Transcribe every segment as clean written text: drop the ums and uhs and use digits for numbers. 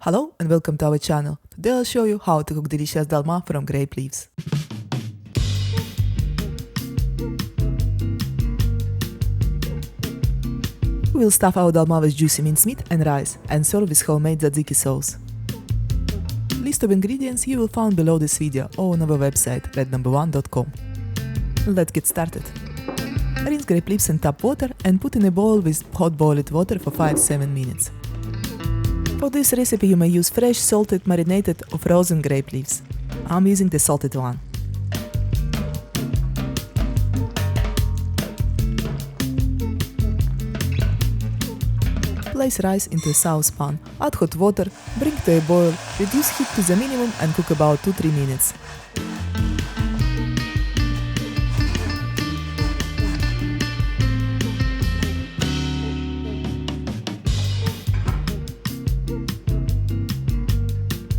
Hello and welcome to our channel. Today I'll show you how to cook delicious dalma from grape leaves. We will stuff our dalma with juicy mincemeat and rice and serve with homemade tzatziki sauce. List of ingredients you will find below this video or on our website rednumber1.com. Let's get started. Rinse grape leaves in tap water and put in a bowl with hot boiled water for 5-7 minutes. For this recipe you may use fresh, salted, marinated or frozen grape leaves. I'm using the salted one. Place rice into a saucepan, add hot water, bring to a boil, reduce heat to the minimum and cook about 2-3 minutes.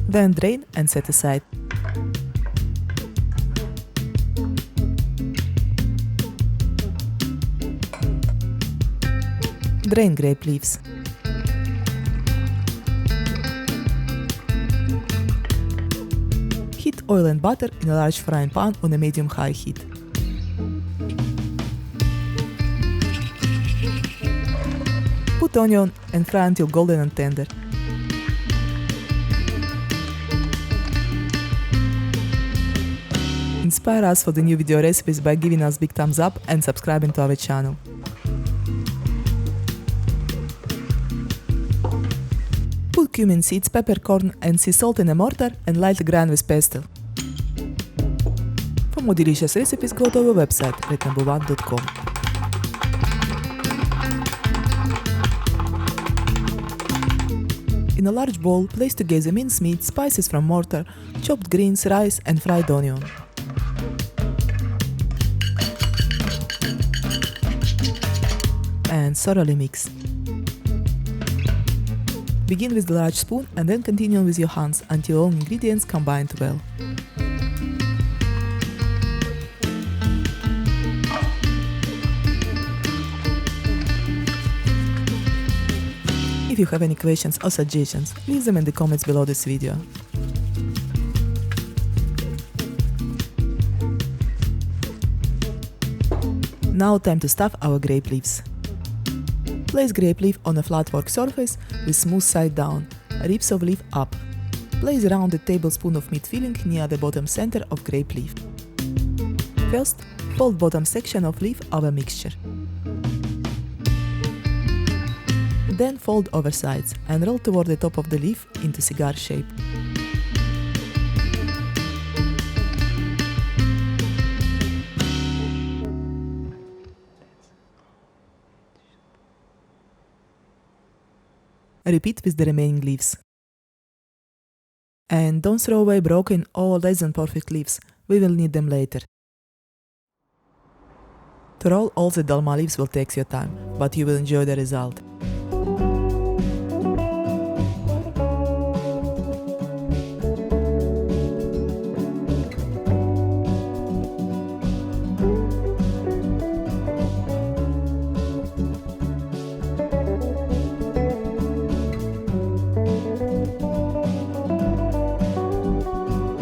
Then drain and set aside. Drain grape leaves. Heat oil and butter in a large frying pan on a medium-high heat. Put onion and fry until golden and tender. Inspire us for the new video recipes by giving us big thumbs up and subscribing to our channel. Put cumin seeds, peppercorn and sea salt in a mortar and lightly grind with pestle. For more delicious recipes go to our website rednumber1.com. In a large bowl, place together mincemeat, spices from mortar, chopped greens, rice and fried onion. And thoroughly mix. Begin with the large spoon and then continue with your hands until all ingredients combined well. If you have any questions or suggestions, leave them in the comments below this video. Now time to stuff our grape leaves. Place grape leaf on a flat fork surface with smooth side down, ribs of leaf up. Place a rounded tablespoon of meat filling near the bottom center of grape leaf. First, fold bottom section of leaf over mixture. Then fold over sides and roll toward the top of the leaf into cigar shape. Repeat with the remaining leaves. And don't throw away broken or less than perfect leaves, we will need them later. To roll all the dalma leaves will take your time, but you will enjoy the result.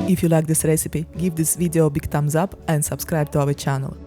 If you like this recipe, give this video a big thumbs up and subscribe to our channel.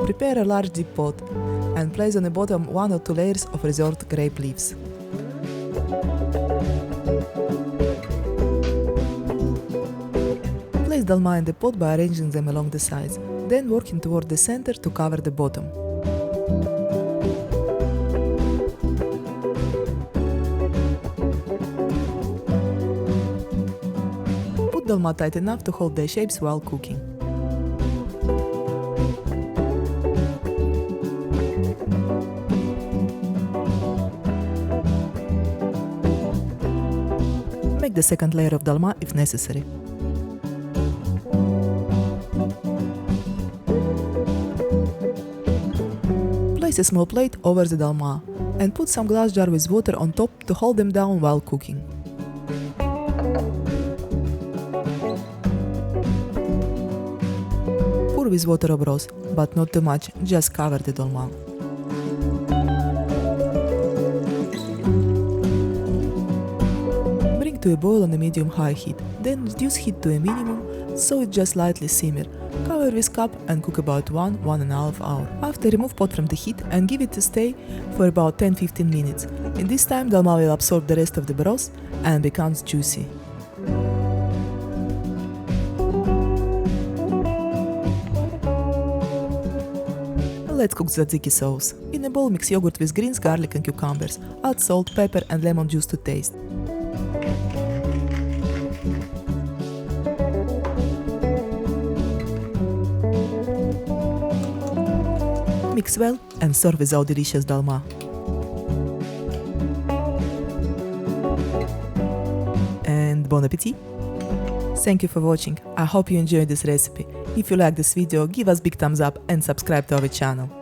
Prepare a large deep pot and place on the bottom 1 or 2 layers of reserved grape leaves. Place dalma in the pot by arranging them along the sides, then working toward the center to cover the bottom. Put dolma tight enough to hold their shapes while cooking. Make the second layer of dolma if necessary. Place a small plate over the dolma and put some glass jar with water on top to hold them down while cooking. Pour with water or broth, but not too much, just cover the dolma. Bring to a boil on a medium-high heat, then reduce heat to a minimum so it just lightly simmer. Cover with cup and cook about 1–1.5 hours. After, remove pot from the heat and give it a stay for about 10–15 minutes. In this time, dolma will absorb the rest of the broth and becomes juicy. Let's cook tzatziki sauce. In a bowl, mix yogurt with greens, garlic and cucumbers. Add salt, pepper and lemon juice to taste. Mix well and serve with our delicious dolma. And bon appetit! Thank you for watching. I hope you enjoyed this recipe. If you like this video, give us big thumbs up and subscribe to our channel.